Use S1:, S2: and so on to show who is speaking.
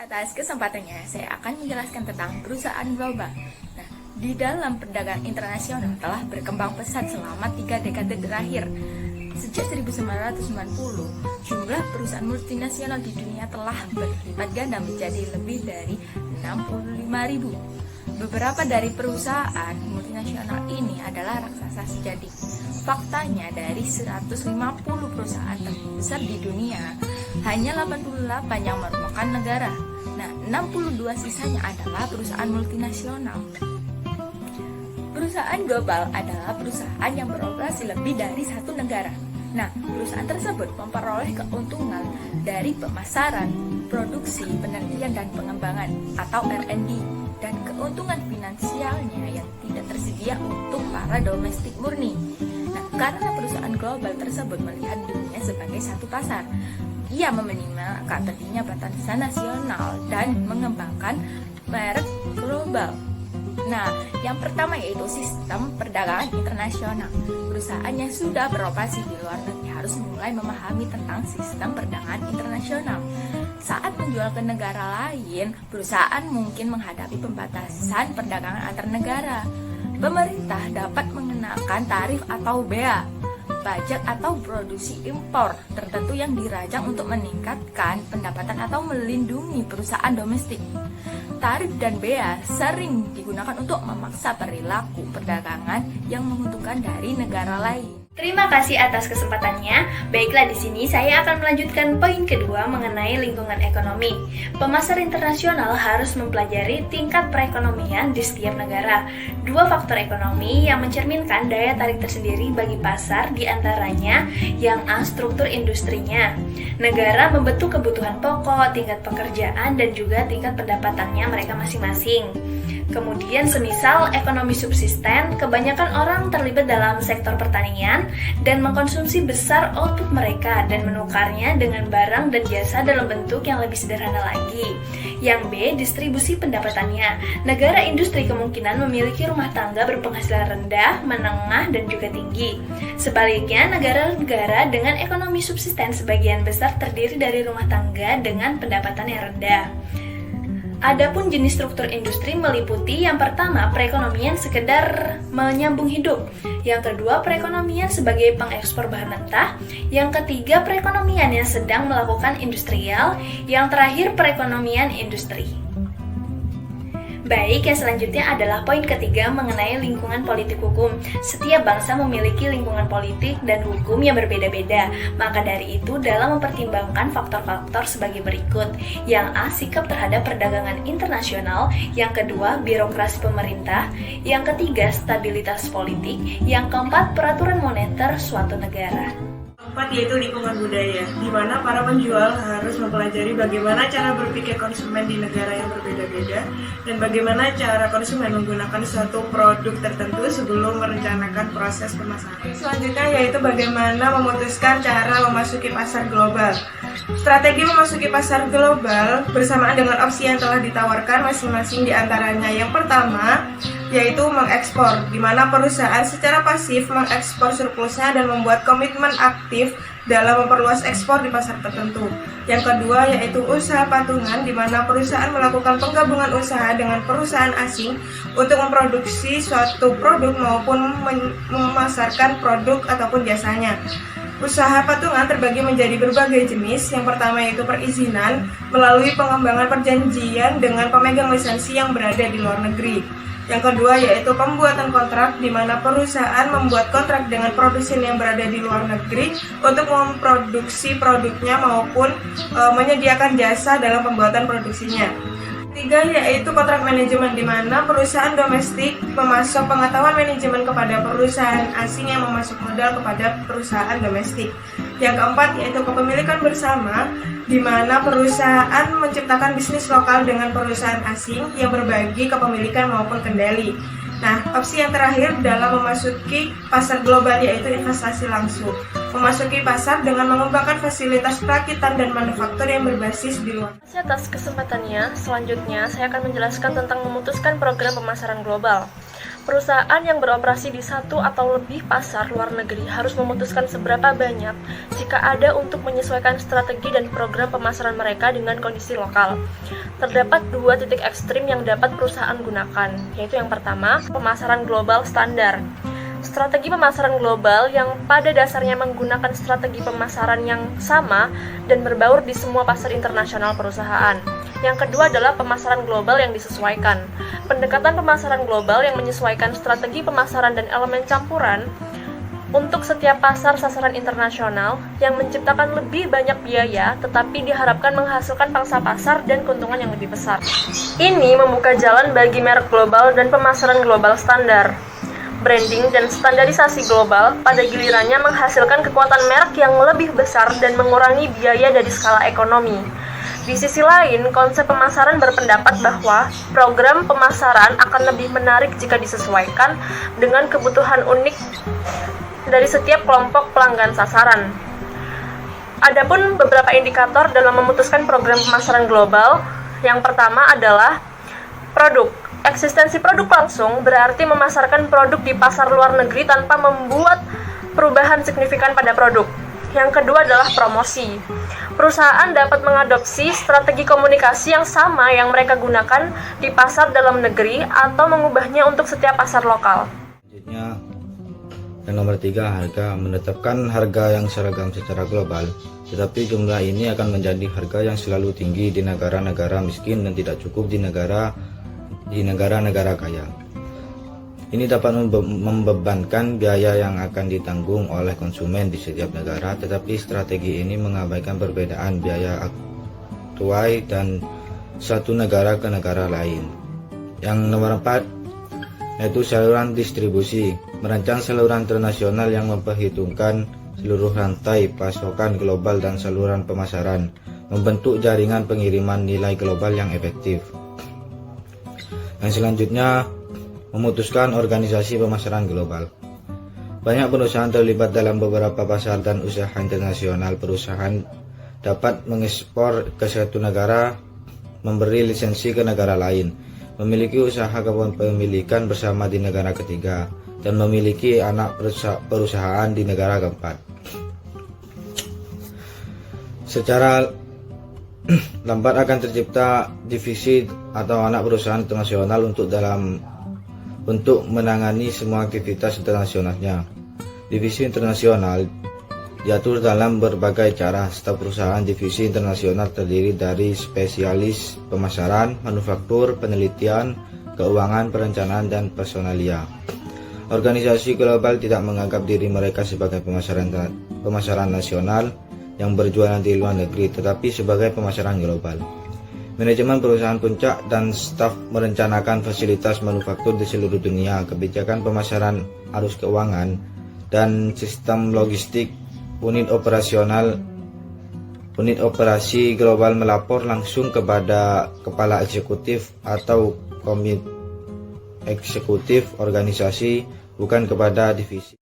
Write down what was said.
S1: Atas kesempatannya, saya akan menjelaskan tentang perusahaan global. Nah, di dalam perdagangan internasional telah berkembang pesat selama 3 dekade terakhir. Sejak 1990, jumlah perusahaan multinasional di dunia telah berlipat ganda menjadi lebih dari 65.000. Beberapa dari perusahaan multinasional ini adalah raksasa sejati. Faktanya, dari 150 perusahaan terbesar di dunia, hanya 88 yang merupakan negara. Nah, 62 sisanya adalah perusahaan multinasional. Perusahaan global adalah perusahaan yang beroperasi lebih dari satu negara. Nah, perusahaan tersebut memperoleh keuntungan dari pemasaran, produksi, penelitian, dan pengembangan atau R&D, dan keuntungan finansialnya yang tidak tersedia untuk para domestik murni. Nah, karena perusahaan global tersebut melihat dunia sebagai satu pasar, ia meminimalkan pentingnya batasan nasional dan mengembangkan merek global. Nah, yang pertama yaitu sistem perdagangan internasional. Perusahaan yang sudah beroperasi di luar negeri harus mulai memahami tentang sistem perdagangan internasional. Saat menjual ke negara lain, perusahaan mungkin menghadapi pembatasan perdagangan antar negara. Pemerintah dapat mengenakan tarif atau bea, pajak atau produksi impor tertentu yang dirancang untuk meningkatkan pendapatan atau melindungi perusahaan domestik. Tarif dan bea sering digunakan untuk memaksa perilaku perdagangan yang menguntungkan dari negara lain.
S2: Terima kasih atas kesempatannya. Baiklah, di sini saya akan melanjutkan poin kedua mengenai lingkungan ekonomi. Pemasar internasional harus mempelajari tingkat perekonomian di setiap negara. Dua faktor ekonomi yang mencerminkan daya tarik tersendiri bagi pasar, diantaranya yang A, struktur industrinya. Negara membentuk kebutuhan pokok, tingkat pekerjaan, dan juga tingkat pendapatannya mereka masing-masing. Kemudian semisal ekonomi subsisten, kebanyakan orang terlibat dalam sektor pertanian dan mengkonsumsi besar output mereka dan menukarnya dengan barang dan jasa dalam bentuk yang lebih sederhana lagi. Yang B, distribusi pendapatannya. Negara industri kemungkinan memiliki rumah tangga berpenghasilan rendah, menengah, dan juga tinggi. Sebaliknya, negara-negara dengan ekonomi subsisten sebagian besar terdiri dari rumah tangga dengan pendapatan yang rendah. Adapun jenis struktur industri meliputi yang pertama, perekonomian sekedar menyambung hidup. Yang kedua, perekonomian sebagai pengekspor bahan mentah. Yang ketiga, perekonomian yang sedang melakukan industrial. Yang terakhir, perekonomian industri. Baik, yang selanjutnya adalah poin ketiga mengenai lingkungan politik hukum. Setiap bangsa memiliki lingkungan politik dan hukum yang berbeda-beda. Maka dari itu, dalam mempertimbangkan faktor-faktor sebagai berikut. Yang A, sikap terhadap perdagangan internasional. Yang kedua, birokrasi pemerintah. Yang ketiga, stabilitas politik. Yang keempat, peraturan moneter suatu negara.
S3: Keempat yaitu lingkungan budaya, di mana para penjual harus mempelajari bagaimana cara berpikir konsumen di negara yang berbeda-beda dan bagaimana cara konsumen menggunakan suatu produk tertentu sebelum merencanakan proses pemasaran. Selanjutnya yaitu bagaimana memutuskan cara memasuki pasar global. Strategi memasuki pasar global bersamaan dengan opsi yang telah ditawarkan masing-masing di antaranya. Yang pertama yaitu mengekspor, di mana perusahaan secara pasif mengekspor surplusnya dan membuat komitmen aktif dalam memperluas ekspor di pasar tertentu. Yang kedua yaitu usaha patungan, di mana perusahaan melakukan penggabungan usaha dengan perusahaan asing untuk memproduksi suatu produk maupun memasarkan produk ataupun jasanya. Usaha patungan terbagi menjadi berbagai jenis. Yang pertama yaitu perizinan melalui pengembangan perjanjian dengan pemegang lisensi yang berada di luar negeri. Yang kedua yaitu pembuatan kontrak, di mana perusahaan membuat kontrak dengan produsen yang berada di luar negeri untuk memproduksi produknya maupun menyediakan jasa dalam pembuatan produksinya. Ketiga yaitu kontrak manajemen, di mana perusahaan domestik memasok pengetahuan manajemen kepada perusahaan asing yang memasok modal kepada perusahaan domestik. Yang keempat yaitu kepemilikan bersama, di mana perusahaan menciptakan bisnis lokal dengan perusahaan asing yang berbagi kepemilikan maupun kendali. Nah, opsi yang terakhir dalam memasuki pasar global yaitu investasi langsung. Memasuki pasar dengan mengembangkan fasilitas perakitan dan manufaktur yang berbasis di luar.
S4: Atas kesempatannya, selanjutnya saya akan menjelaskan tentang memutuskan program pemasaran global. Perusahaan yang beroperasi di satu atau lebih pasar luar negeri harus memutuskan seberapa banyak jika ada untuk menyesuaikan strategi dan program pemasaran mereka dengan kondisi lokal. Terdapat dua titik ekstrim yang dapat perusahaan gunakan, yaitu yang pertama, pemasaran global standar. Strategi pemasaran global yang pada dasarnya menggunakan strategi pemasaran yang sama dan berbaur di semua pasar internasional perusahaan. Yang kedua adalah pemasaran global yang disesuaikan. Pendekatan pemasaran global yang menyesuaikan strategi pemasaran dan elemen campuran untuk setiap pasar sasaran internasional yang menciptakan lebih banyak biaya tetapi diharapkan menghasilkan pangsa pasar dan keuntungan yang lebih besar. Ini membuka jalan bagi merek global dan pemasaran global standar. Branding dan standarisasi global pada gilirannya menghasilkan kekuatan merek yang lebih besar dan mengurangi biaya dari skala ekonomi. Di sisi lain, konsep pemasaran berpendapat bahwa program pemasaran akan lebih menarik jika disesuaikan dengan kebutuhan unik dari setiap kelompok pelanggan sasaran. Adapun beberapa indikator dalam memutuskan program pemasaran global. Yang pertama adalah produk. Eksistensi produk langsung berarti memasarkan produk di pasar luar negeri tanpa membuat perubahan signifikan pada produk. Yang kedua adalah promosi. Perusahaan dapat mengadopsi strategi komunikasi yang sama yang mereka gunakan di pasar dalam negeri atau mengubahnya untuk setiap pasar lokal.
S5: Selanjutnya, yang nomor 3, harga. Menetapkan harga yang seragam secara global, tetapi jumlah ini akan menjadi harga yang selalu tinggi di negara-negara miskin dan tidak cukup di negara-negara kaya. Ini dapat membebankan biaya yang akan ditanggung oleh konsumen di setiap negara, tetapi strategi ini mengabaikan perbedaan biaya aktual dan satu negara ke negara lain. Yang nomor 4, yaitu saluran distribusi. Merancang saluran internasional yang memperhitungkan seluruh rantai pasokan global dan saluran pemasaran, membentuk jaringan pengiriman nilai global yang efektif. Yang selanjutnya, memutuskan organisasi pemasaran global. Banyak perusahaan terlibat dalam beberapa pasar dan usaha internasional. Perusahaan dapat mengekspor ke satu negara, memberi lisensi ke negara lain, memiliki usaha kepemilikan bersama di negara ketiga, dan memiliki anak perusahaan di negara keempat. Secara lambat akan tercipta divisi atau anak perusahaan internasional untuk menangani semua aktivitas internasionalnya. Divisi internasional diatur dalam berbagai cara. Setiap perusahaan divisi internasional terdiri dari spesialis pemasaran, manufaktur, penelitian, keuangan, perencanaan, dan personalia. Organisasi global tidak menganggap diri mereka sebagai pemasaran nasional yang berjualan di luar negeri, tetapi sebagai pemasaran global. Manajemen perusahaan puncak dan staf merencanakan fasilitas manufaktur di seluruh dunia, kebijakan pemasaran, arus keuangan, dan sistem logistik. Unit operasi global melapor langsung kepada kepala eksekutif atau komite eksekutif organisasi, bukan kepada divisi.